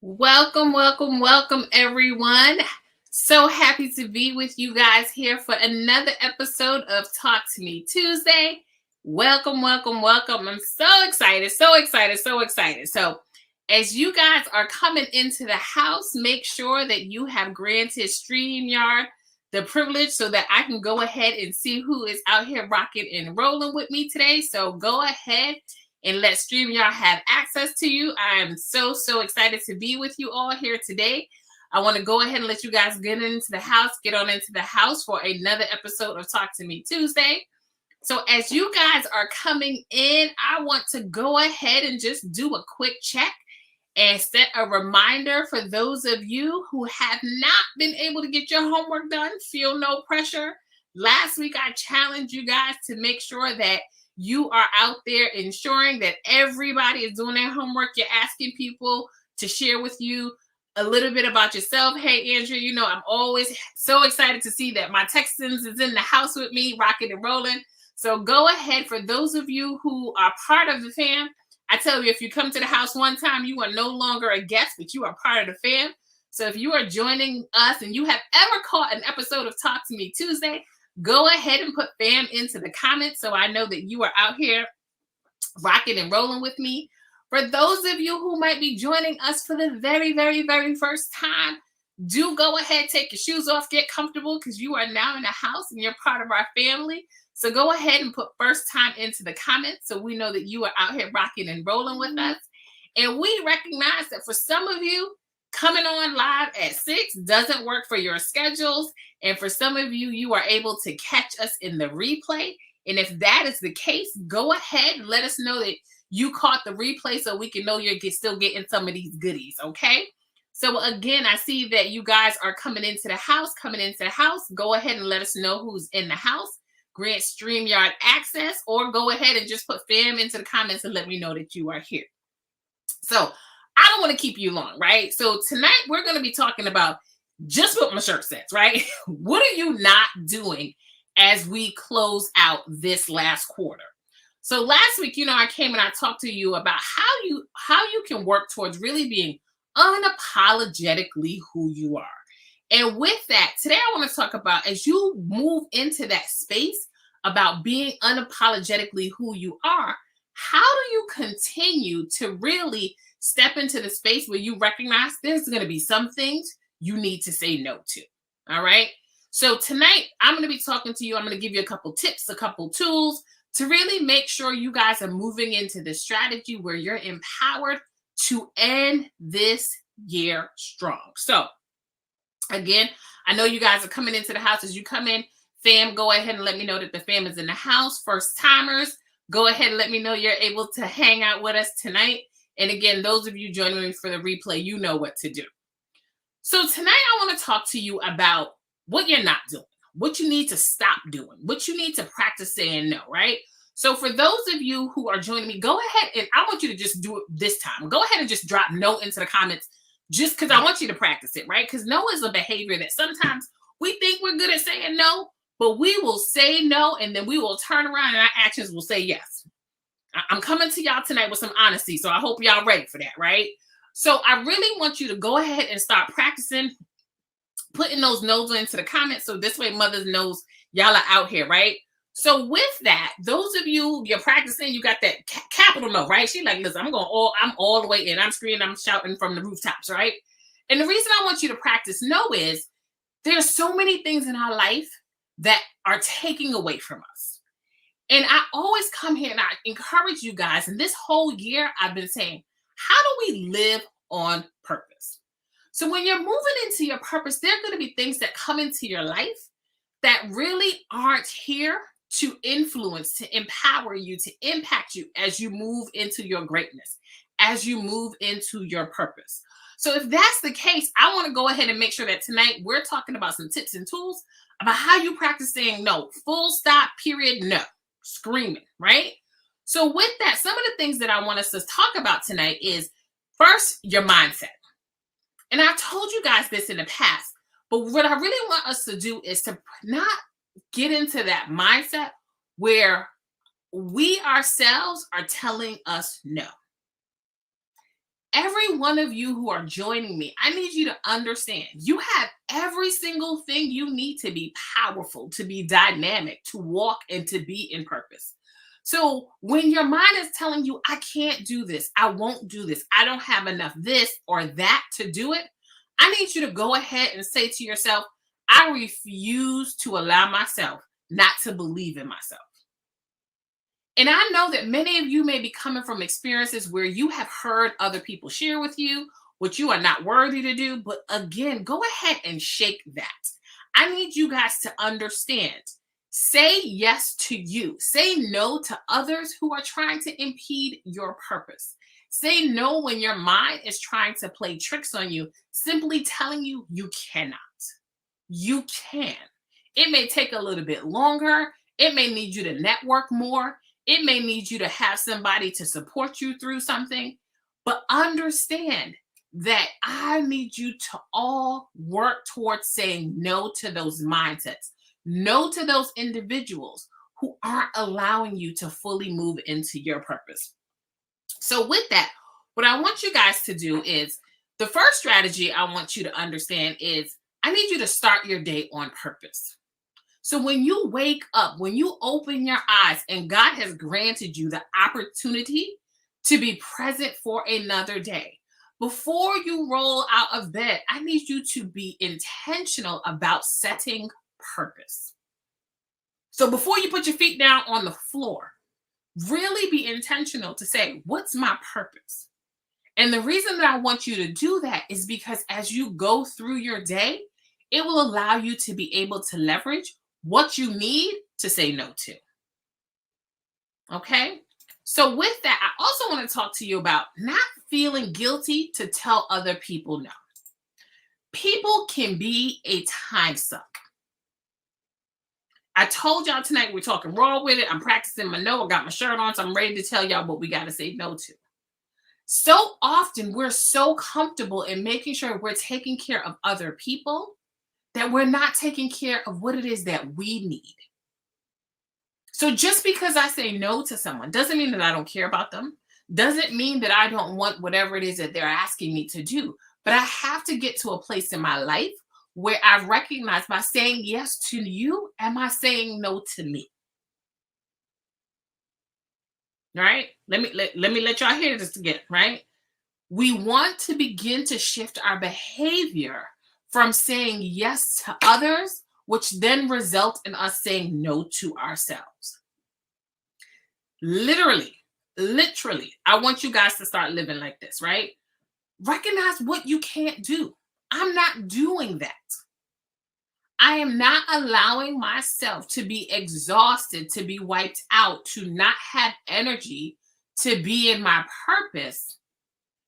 Welcome, welcome, welcome, everyone. So happy to be with you guys here for another episode of Talk to Me Tuesday. Welcome, welcome, welcome. I'm so excited, so excited, so excited. So, as you guys are coming into the house, make sure that you have granted StreamYard the privilege so that I can go ahead and see who is out here rocking and rolling with me today. So, go ahead and let StreamYard have access to you. I am so excited to be with you all here today. I want to go ahead and let you guys get on into the house for another episode of Talk to Me Tuesday. So as you guys are coming in, I want to go ahead and just do a quick check and set a reminder for those of you who have not been able to get your homework done. Feel no pressure. Last week, I challenged you guys to make sure that you are out there ensuring that everybody is doing their homework. You're asking people to share with you a little bit about yourself. Hey, Andrew, I'm always so excited to see that my Texans is in the house with me, rocking and rolling. So go ahead. For those of you who are part of the fam, I tell you, if you come to the house one time, you are no longer a guest, but you are part of the fam. So if you are joining us and you have ever caught an episode of Talk to Me Tuesday, go ahead and put fam into the comments so I know that you are out here rocking and rolling with me. For those of you who might be joining us for the very first time, do go ahead, take your shoes off, get comfortable, because you are now in the house and you're part of our family. So go ahead and put first time into the comments so we know that you are out here rocking and rolling with us. And we recognize that for some of you, coming on live at 6 doesn't work for your schedules. And for some of you, you are able to catch us in the replay. And if that is the case, go ahead and let us know that you caught the replay so we can know you're still getting some of these goodies, okay? So again, I see that you guys are coming into the house. Go ahead and let us know who's in the house. Grant StreamYard access, or go ahead and just put fam into the comments and let me know that you are here. So I don't want to keep you long, right? So tonight we're going to be talking about just what my shirt says, right? What are you not doing as we close out this last quarter? So last week, I came and I talked to you about how you can work towards really being unapologetically who you are. And with that, today I want to talk about, as you move into that space about being unapologetically who you are, how do you continue to really step into the space where you recognize there's going to be some things you need to say no to? All right. So tonight I'm going to be talking to you. I'm going to give you a couple tips, a couple tools to really make sure you guys are moving into the strategy where you're empowered to end this year strong. So again, I know you guys are coming into the house. As you come in, fam, go ahead and let me know that the fam is in the house. First timers, go ahead and let me know you're able to hang out with us tonight. And again, those of you joining me for the replay, you know what to do. So tonight I want to talk to you about what you're not doing, what you need to stop doing, what you need to practice saying no, right? So for those of you who are joining me, go ahead and I want you to just do it this time. Go ahead and just drop no into the comments, just because I want you to practice it, right? Because no is a behavior that sometimes we think we're good at saying no, but we will say no and then we will turn around and our actions will say yes. I'm coming to y'all tonight with some honesty, so I hope y'all ready for that, right? So I really want you to go ahead and start practicing putting those no's into the comments, so this way mothers knows y'all are out here, right? So with that, those of you, you're practicing, you got that capital no, right? She like, listen, I'm all the way in. I'm screaming, I'm shouting from the rooftops, right? And the reason I want you to practice no is there's so many things in our life that are taking away from us. And I always come here and I encourage you guys, and this whole year I've been saying, how do we live on purpose? So when you're moving into your purpose, there are going to be things that come into your life that really aren't here to influence, to empower you, to impact you as you move into your greatness, as you move into your purpose. So if that's the case, I want to go ahead and make sure that tonight we're talking about some tips and tools about how you practice saying no, full stop, period, no, screaming, right? So with that, some of the things that I want us to talk about tonight is first, your mindset. And I've told you guys this in the past, but what I really want us to do is to not get into that mindset where we ourselves are telling us no. Every one of you who are joining me, I need you to understand you have every single thing you need to be powerful, to be dynamic, to walk and to be in purpose. So when your mind is telling you, I can't do this, I won't do this, I don't have enough this or that to do it, I need you to go ahead and say to yourself, I refuse to allow myself not to believe in myself. And I know that many of you may be coming from experiences where you have heard other people share with you what you are not worthy to do. But again, go ahead and shake that. I need you guys to understand. Say yes to you. Say no to others who are trying to impede your purpose. Say no when your mind is trying to play tricks on you, simply telling you you cannot. You can. It may take a little bit longer. It may need you to network more. It may need you to have somebody to support you through something. But understand that I need you to all work towards saying no to those mindsets, no to those individuals who aren't allowing you to fully move into your purpose. So, with that, what I want you guys to do is the first strategy I want you to understand is I need you to start your day on purpose. So when you wake up, when you open your eyes and God has granted you the opportunity to be present for another day, before you roll out of bed, I need you to be intentional about setting purpose. So before you put your feet down on the floor, really be intentional to say, what's my purpose? And the reason that I want you to do that is because as you go through your day, it will allow you to be able to leverage what you need to say no to. Okay? So, with that, I also want to talk to you about not feeling guilty to tell other people no. People can be a time suck. I told y'all tonight we're talking raw with it. I'm practicing my no. I got my shirt on, so I'm ready to tell y'all what we got to say no to. So often we're so comfortable in making sure we're taking care of other people that we're not taking care of what it is that we need. So just because I say no to someone doesn't mean that I don't care about them, doesn't mean that I don't want whatever it is that they're asking me to do. But I have to get to a place in my life where I recognize by saying yes to you, am I saying no to me? Right? Let me let y'all hear this again, right? We want to begin to shift our behavior from saying yes to others, which then result in us saying no to ourselves. Literally, I want you guys to start living like this, right? Recognize what you can't do. I'm not doing that. I am not allowing myself to be exhausted, to be wiped out, to not have energy to be in my purpose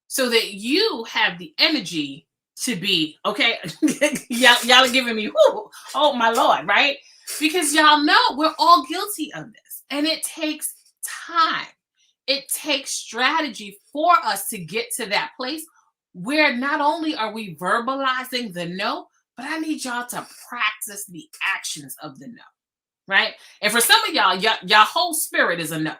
so that you have the energy to be, okay? y'all are giving me, whoo, oh my Lord, right? Because y'all know we're all guilty of this. And it takes time. It takes strategy for us to get to that place where not only are we verbalizing the no, but I need y'all to practice the actions of the no, right? And for some of y'all, your whole spirit is a no.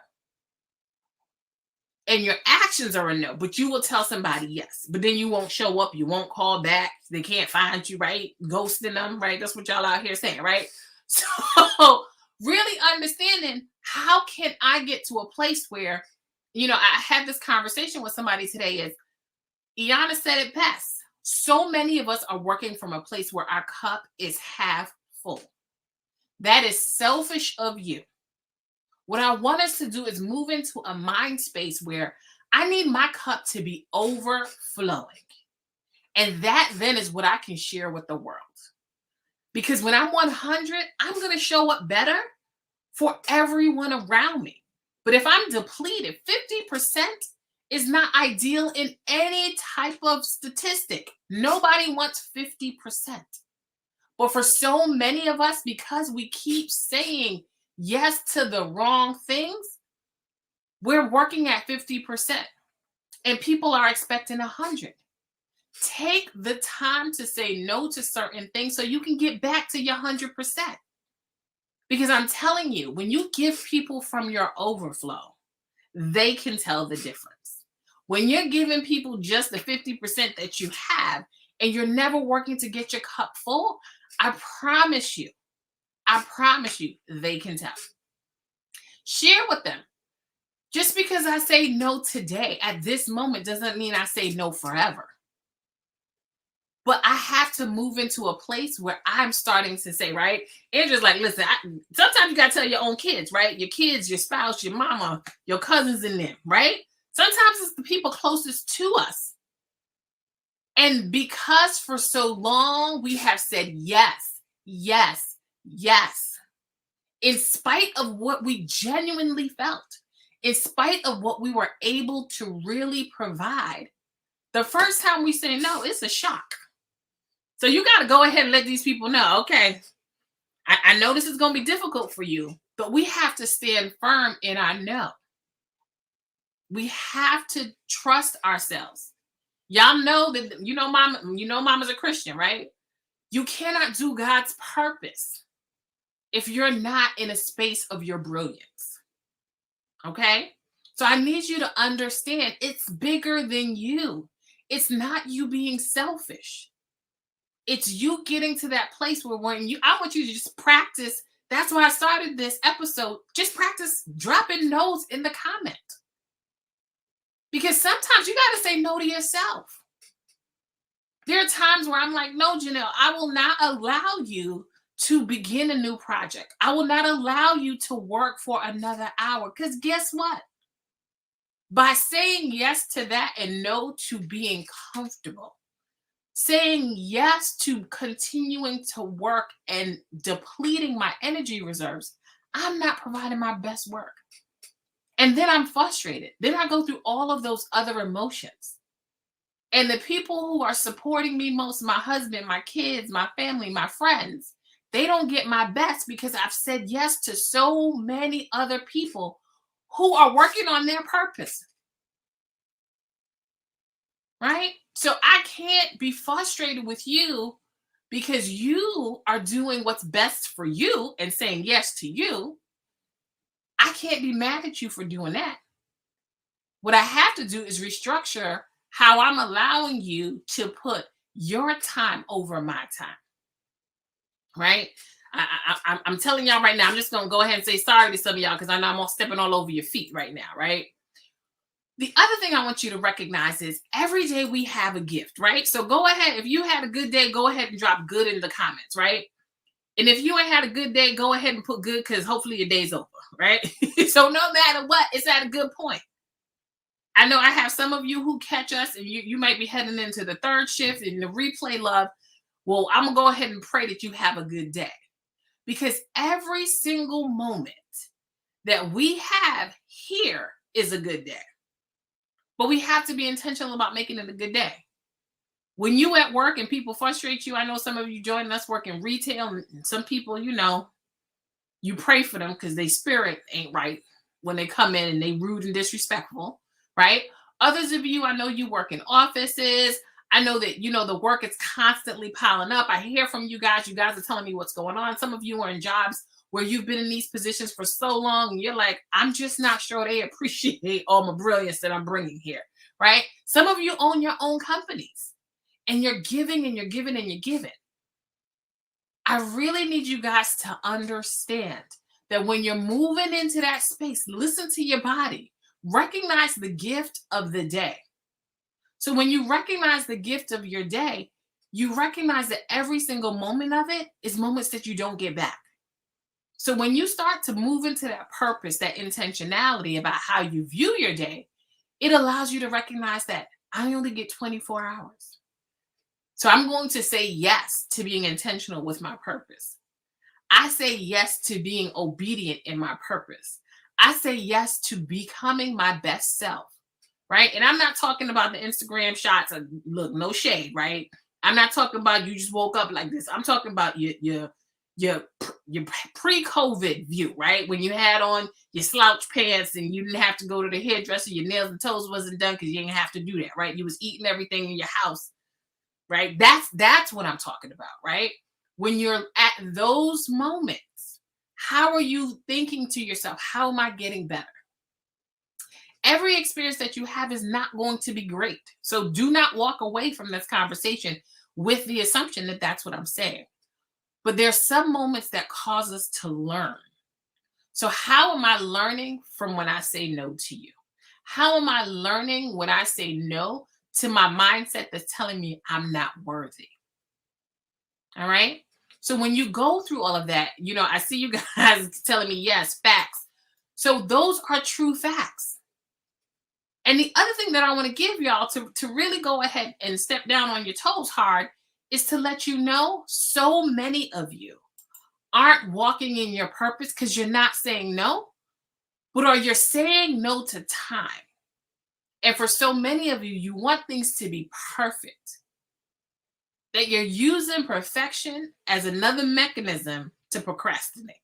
And your actions are a no, but you will tell somebody yes. But then you won't show up, you won't call back, they can't find you, right? Ghosting them, right? That's what y'all out here saying, right? So really understanding how can I get to a place where, I had this conversation with somebody today is, Iana said it best. So many of us are working from a place where our cup is half full. That is selfish of you. What I want us to do is move into a mind space where I need my cup to be overflowing. And that then is what I can share with the world. Because when I'm 100, I'm going to show up better for everyone around me. But if I'm depleted, 50% is not ideal in any type of statistic. Nobody wants 50%. But for so many of us, because we keep saying yes to the wrong things, we're working at 50% and people are expecting 100. Take the time to say no to certain things so you can get back to your 100%. Because I'm telling you, when you give people from your overflow, they can tell the difference. When you're giving people just the 50% that you have and you're never working to get your cup full, I promise you, they can tell. Share with them. Just because I say no today at this moment doesn't mean I say no forever. But I have to move into a place where I'm starting to say, right? Andrew's like, listen, sometimes you got to tell your own kids, right? Your kids, your spouse, your mama, your cousins and them, right? Sometimes it's the people closest to us. And because for so long we have said yes, yes, yes, in spite of what we genuinely felt, in spite of what we were able to really provide, the first time we say no, it's a shock. So you got to go ahead and let these people know, okay, I know this is going to be difficult for you, but we have to stand firm in our no. We have to trust ourselves. Y'all know that, mama's a Christian, right? You cannot do God's purpose if you're not in a space of your brilliance. Okay? So I need you to understand it's bigger than you. It's not you being selfish. It's you getting to that place where I want you to just practice. That's why I started this episode. Just practice dropping no's in the comment. Because sometimes you got to say no to yourself. There are times where I'm like, no, Janelle, I will not allow you to begin a new project. I will not allow you to work for another hour. Because guess what? By saying yes to that and no to being comfortable, saying yes to continuing to work and depleting my energy reserves, I'm not providing my best work. And then I'm frustrated. Then I go through all of those other emotions. And the people who are supporting me most, my husband, my kids, my family, my friends, they don't get my best because I've said yes to so many other people who are working on their purpose. Right? So I can't be frustrated with you because you are doing what's best for you and saying yes to you. I can't be mad at you for doing that. What I have to do is restructure how I'm allowing you to put your time over my time. Right? I'm telling y'all right now, I'm just going to go ahead and say sorry to some of y'all because I know I'm all stepping all over your feet right now. Right? The other thing I want you to recognize is every day we have a gift, right? So go ahead. If you had a good day, go ahead and drop good in the comments, right? And if you ain't had a good day, go ahead and put good because hopefully your day's over, right? So no matter what, it's at a good point. I know I have some of you who catch us and you might be heading into the third shift and the replay love. Well, I'm going to go ahead and pray that you have a good day because every single moment that we have here is a good day. But we have to be intentional about making it a good day. When you at work and people frustrate you, I know some of you joining us work in retail, and some people, you pray for them because their spirit ain't right when they come in and they rude and disrespectful, right? Others of you, I know you work in offices. I know that, the work is constantly piling up. I hear from you guys. You guys are telling me what's going on. Some of you are in jobs where you've been in these positions for so long and you're like, I'm just not sure they appreciate all my brilliance that I'm bringing here, right? Some of you own your own companies and you're giving and you're giving and you're giving. I really need you guys to understand that when you're moving into that space, listen to your body, recognize the gift of the day. So when you recognize the gift of your day, you recognize that every single moment of it is moments that you don't get back. So when you start to move into that purpose, that intentionality about how you view your day, it allows you to recognize that I only get 24 hours. So I'm going to say yes to being intentional with my purpose. I say yes to being obedient in my purpose. I say yes to becoming my best self, right? And I'm not talking about the Instagram shots of, look, no shade, right? I'm not talking about you just woke up like this. I'm talking about your pre-COVID view, right? When you had on your slouch pants and you didn't have to go to the hairdresser, your nails and toes wasn't done because you didn't have to do that, right? You was eating everything in your house, right? That's what I'm talking about, right? When you're at those moments, how are you thinking to yourself, how am I getting better? Every experience that you have is not going to be great. So do not walk away from this conversation with the assumption that that's what I'm saying. But there's some moments that cause us to learn. So how am I learning from when I say no to you? How am I learning when I say no to my mindset that's telling me I'm not worthy? All right. So when you go through all of that, I see you guys telling me, yes, facts. So those are true facts. And the other thing that I want to give y'all to really go ahead and step down on your toes hard is to let you know so many of you aren't walking in your purpose because you're not saying no, but are you're saying no to time. And for so many of you, you want things to be perfect, that you're using perfection as another mechanism to procrastinate.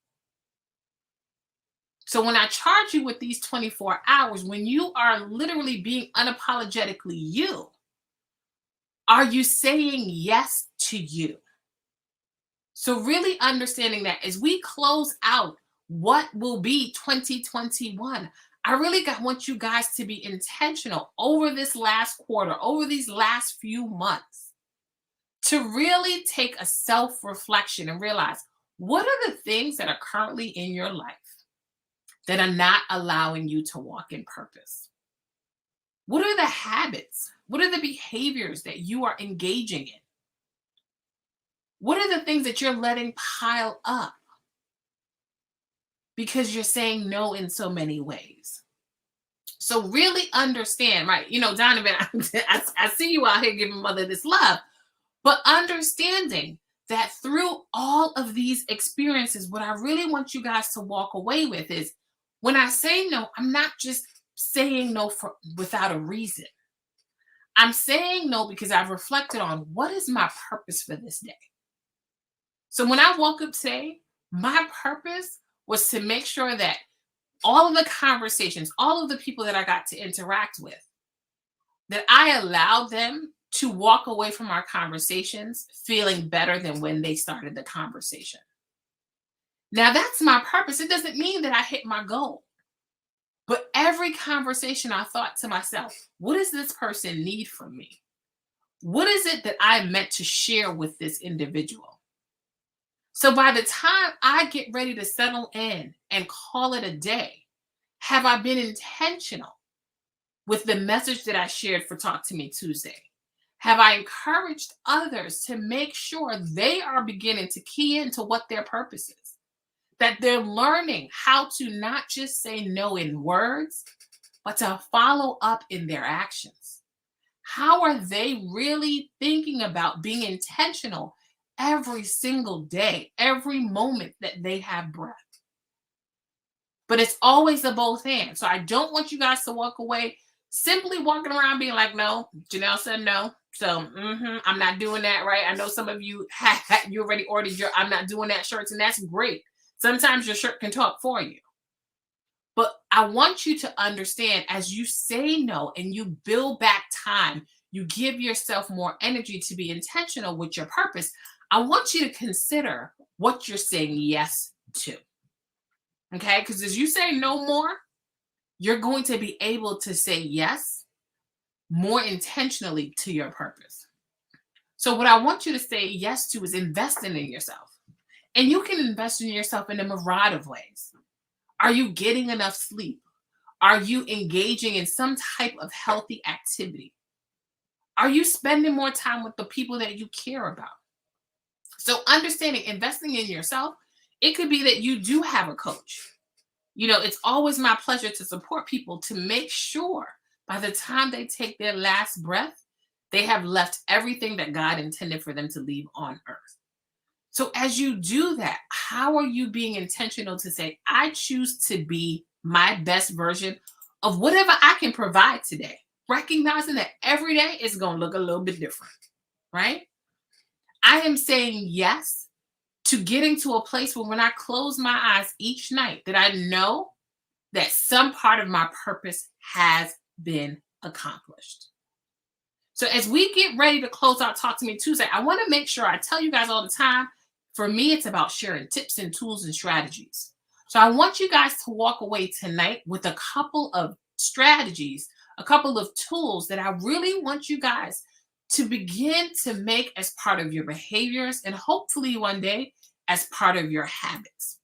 So when I charge you with these 24 hours, when you are literally being unapologetically you, are you saying yes to you? So really understanding that as we close out what will be 2021, I really want you guys to be intentional over this last quarter, over these last few months, to really take a self-reflection and realize, what are the things that are currently in your life that are not allowing you to walk in purpose? What are the habits? What are the behaviors that you are engaging in? What are the things that you're letting pile up because you're saying no in so many ways? So really understand, right? Donovan, I see you out here giving mother this love, but understanding that through all of these experiences, what I really want you guys to walk away with is, when I say no, I'm not just saying no without a reason. I'm saying no because I've reflected on, what is my purpose for this day? So when I woke up today, my purpose was to make sure that all of the conversations, all of the people that I got to interact with, that I allowed them to walk away from our conversations feeling better than when they started the conversation. Now that's my purpose. It doesn't mean that I hit my goal. But every conversation, I thought to myself, what does this person need from me? What is it that I meant to share with this individual? So by the time I get ready to settle in and call it a day, have I been intentional with the message that I shared for Talk to Me Tuesday? Have I encouraged others to make sure they are beginning to key into what their purpose is? That they're learning how to not just say no in words, but to follow up in their actions. How are they really thinking about being intentional every single day, every moment that they have breath? But it's always a both and. So I don't want you guys to walk away simply walking around being like, no, Janelle said no. So I'm not doing that, right? I know some of you you already ordered your I'm not doing that shirts, and that's great. Sometimes your shirt can talk for you. But I want you to understand, as you say no and you build back time, you give yourself more energy to be intentional with your purpose. I want you to consider what you're saying yes to. Okay? Because as you say no more, you're going to be able to say yes more intentionally to your purpose. So what I want you to say yes to is investing in yourself. And you can invest in yourself in a variety of ways. Are you getting enough sleep? Are you engaging in some type of healthy activity? Are you spending more time with the people that you care about? So understanding, investing in yourself, it could be that you do have a coach. It's always my pleasure to support people to make sure by the time they take their last breath, they have left everything that God intended for them to leave on earth. So as you do that, how are you being intentional to say, I choose to be my best version of whatever I can provide today, recognizing that every day is going to look a little bit different, right? I am saying yes to getting to a place where when I close my eyes each night, that I know that some part of my purpose has been accomplished. So as we get ready to close out Talk to Me Tuesday, I want to make sure I tell you guys all the time, for me, it's about sharing tips and tools and strategies. So I want you guys to walk away tonight with a couple of strategies, a couple of tools that I really want you guys to begin to make as part of your behaviors and hopefully one day as part of your habits.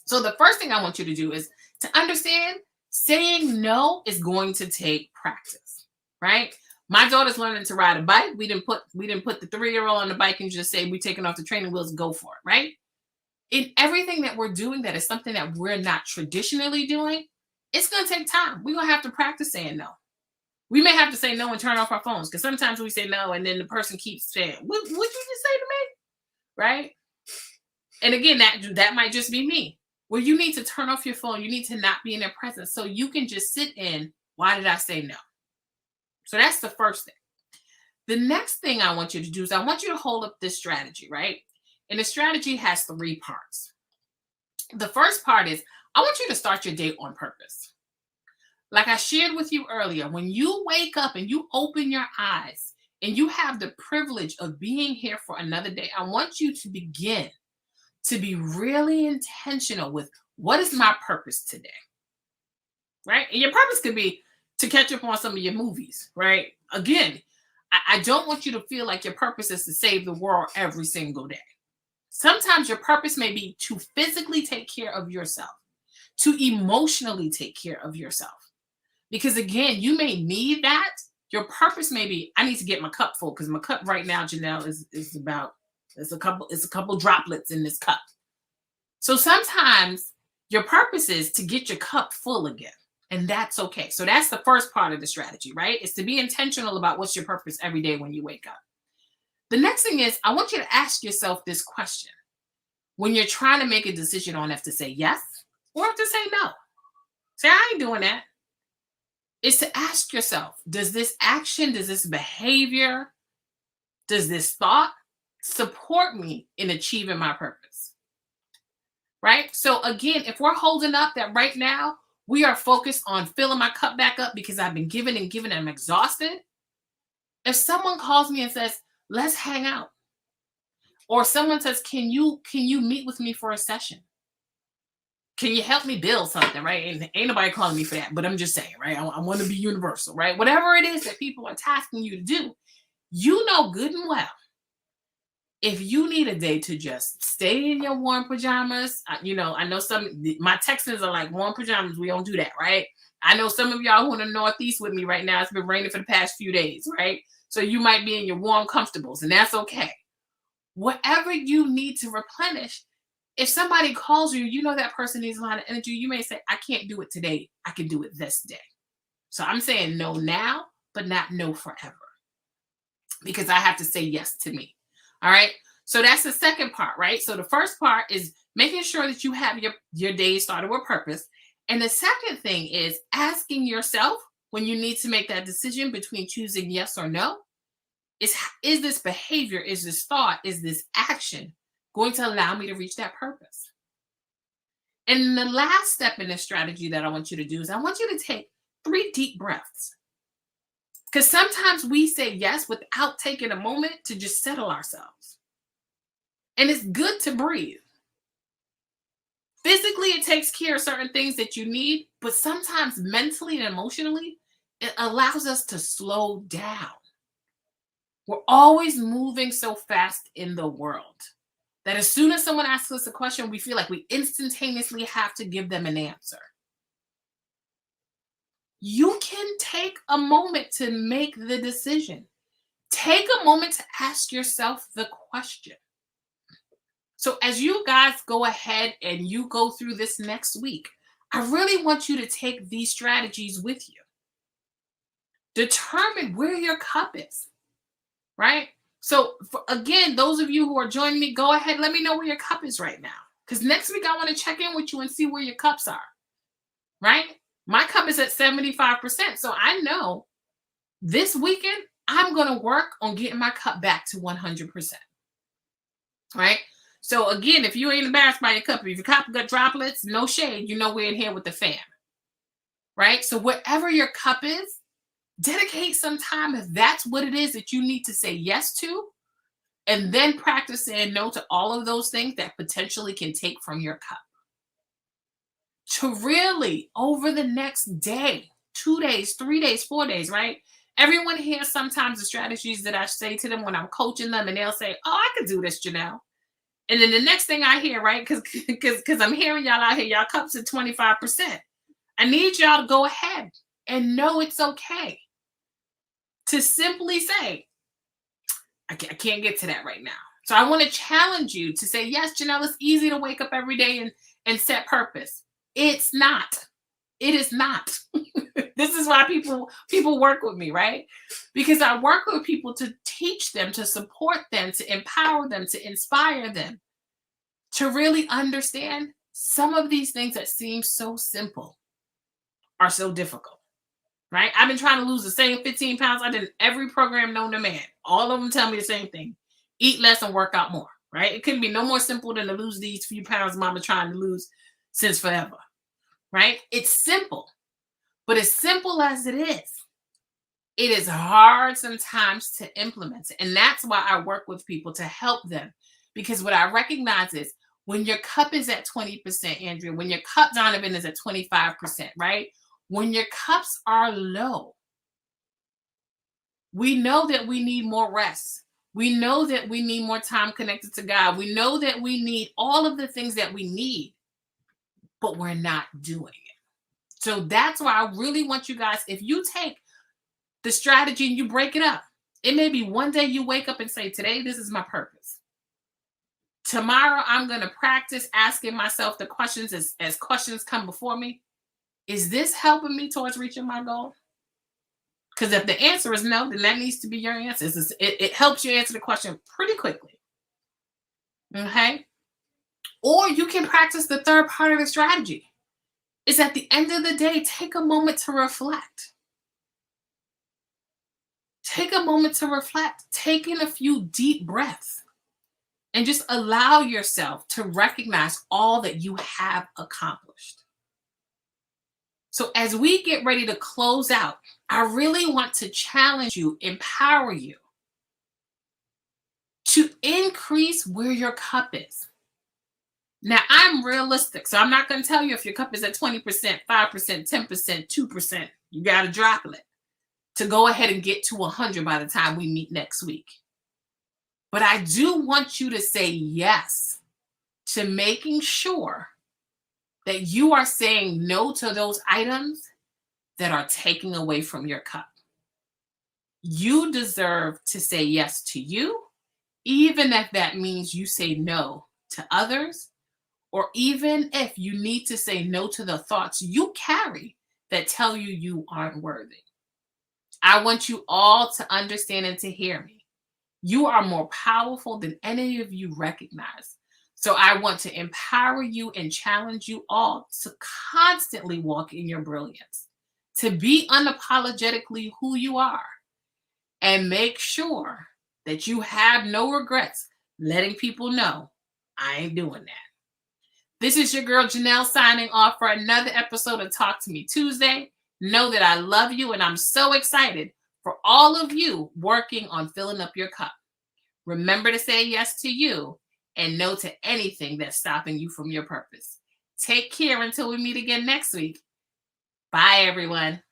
So the first thing I want you to do is to understand saying no is going to take practice, right? My daughter's learning to ride a bike. We didn't put the 3-year-old on the bike and just say we're taking off the training wheels, go for it, right? In everything that we're doing that is something that we're not traditionally doing, it's going to take time. We're going to have to practice saying no. We may have to say no and turn off our phones because sometimes we say no and then the person keeps saying, what you just say to me? Right? And again, that might just be me. Where you need to turn off your phone. You need to not be in their presence so you can just sit in, why did I say no? So that's the first thing. The next thing I want you to do is I want you to hold up this strategy, right? And the strategy has 3 parts. The first part is I want you to start your day on purpose. Like I shared with you earlier, when you wake up and you open your eyes and you have the privilege of being here for another day, I want you to begin to be really intentional with what is my purpose today, right? And your purpose could be to catch up on some of your movies, right? Again, I don't want you to feel like your purpose is to save the world every single day. Sometimes your purpose may be to physically take care of yourself, to emotionally take care of yourself. Because again, you may need that. Your purpose may be, I need to get my cup full because my cup right now, Janelle, is about, it's a couple droplets in this cup. So sometimes your purpose is to get your cup full again. And that's okay. So that's the first part of the strategy, right? Is to be intentional about what's your purpose every day when you wake up. The next thing is, I want you to ask yourself this question. When you're trying to make a decision on if to say yes or if to say no. Say, I ain't doing that. It's to ask yourself, does this action, does this behavior, does this thought support me in achieving my purpose? Right? So again, if we're holding up that right now, we are focused on filling my cup back up because I've been given and given and I'm exhausted. If someone calls me and says, let's hang out, or someone says, can you meet with me for a session? Can you help me build something, right? And ain't nobody calling me for that, but I'm just saying, right? I want to be universal, right? Whatever it is that people are tasking you to do, you know good and well. If you need a day to just stay in your warm pajamas, I know my Texans are like, warm pajamas, we don't do that, right? I know some of y'all who in the Northeast with me right now, it's been raining for the past few days, right? So you might be in your warm comfortables, and that's okay. Whatever you need to replenish, if somebody calls you, you know that person needs a lot of energy, you may say, I can't do it today. I can do it this day. So I'm saying no now, but not no forever. Because I have to say yes to me. All right. So that's the second part, right? So the first part is making sure that you have your day started with purpose. And the second thing is asking yourself when you need to make that decision between choosing yes or no, is this behavior, is this thought, is this action going to allow me to reach that purpose? And the last step in this strategy that I want you to do is I want you to take 3 deep breaths. Because sometimes we say yes without taking a moment to just settle ourselves. And it's good to breathe. Physically, it takes care of certain things that you need, but sometimes mentally and emotionally, it allows us to slow down. We're always moving so fast in the world that as soon as someone asks us a question, we feel like we instantaneously have to give them an answer. You can take a moment to make the decision. Take a moment to ask yourself the question. So as you guys go ahead and you go through this next week, I really want you to take these strategies with you. Determine where your cup is, right? So again, those of you who are joining me, go ahead, let me know where your cup is right now. Because next week I want to check in with you and see where your cups are, right? My cup is at 75%. So I know this weekend, I'm going to work on getting my cup back to 100%. Right? So again, if you ain't embarrassed by your cup, if your cup got droplets, no shade, you know we're in here with the fam. Right? So wherever your cup is, dedicate some time if that's what it is that you need to say yes to. And then practice saying no to all of those things that potentially can take from your cup. To really, over the next day, 2 days, 3 days, 4 days, right? Everyone hears sometimes the strategies that I say to them when I'm coaching them, and they'll say, "Oh, I could do this, Janelle." And then the next thing I hear, right? Because I'm hearing y'all out here, y'all cups at 25%. I need y'all to go ahead and know it's okay to simply say, I can't get to that right now. So I want to challenge you to say, yes, Janelle, it's easy to wake up every day and set purpose. It's not. It is not. This is why people work with me, right? Because I work with people to teach them, to support them, to empower them, to inspire them, to really understand some of these things that seem so simple are so difficult, right? I've been trying to lose the same 15 pounds. I did every program known to man. All of them tell me the same thing. Eat less and work out more, right? It couldn't be no more simple than to lose these few pounds mama trying to lose since forever, right? It's simple, but as simple as it is hard sometimes to implement it. And that's why I work with people to help them. Because what I recognize is when your cup is at 20%, Andrea, when your cup, Donovan, is at 25%, right? When your cups are low, we know that we need more rest. We know that we need more time connected to God. We know that we need all of the things that we need, but we're not doing it. So that's why I really want you guys, if you take the strategy and you break it up, it may be one day you wake up and say, today, this is my purpose. Tomorrow, I'm going to practice asking myself the questions as questions come before me. Is this helping me towards reaching my goal? Because if the answer is no, then that needs to be your answer. It helps you answer the question pretty quickly. Okay? Or you can practice the third part of the strategy. Is at the end of the day, take a moment to reflect. Take a moment to reflect. Take in a few deep breaths. And just allow yourself to recognize all that you have accomplished. So as we get ready to close out, I really want to challenge you, empower you to increase where your cup is. Now, I'm realistic, so I'm not going to tell you if your cup is at 20%, 5%, 10%, 2%. You got to drop it to go ahead and get to 100 by the time we meet next week. But I do want you to say yes to making sure that you are saying no to those items that are taking away from your cup. You deserve to say yes to you, even if that means you say no to others, or even if you need to say no to the thoughts you carry that tell you you aren't worthy. I want you all to understand and to hear me. You are more powerful than any of you recognize. So I want to empower you and challenge you all to constantly walk in your brilliance, to be unapologetically who you are, and make sure that you have no regrets letting people know I ain't doing that. This is your girl Janelle signing off for another episode of Talk to Me Tuesday. Know that I love you and I'm so excited for all of you working on filling up your cup. Remember to say yes to you and no to anything that's stopping you from your purpose. Take care until we meet again next week. Bye, everyone.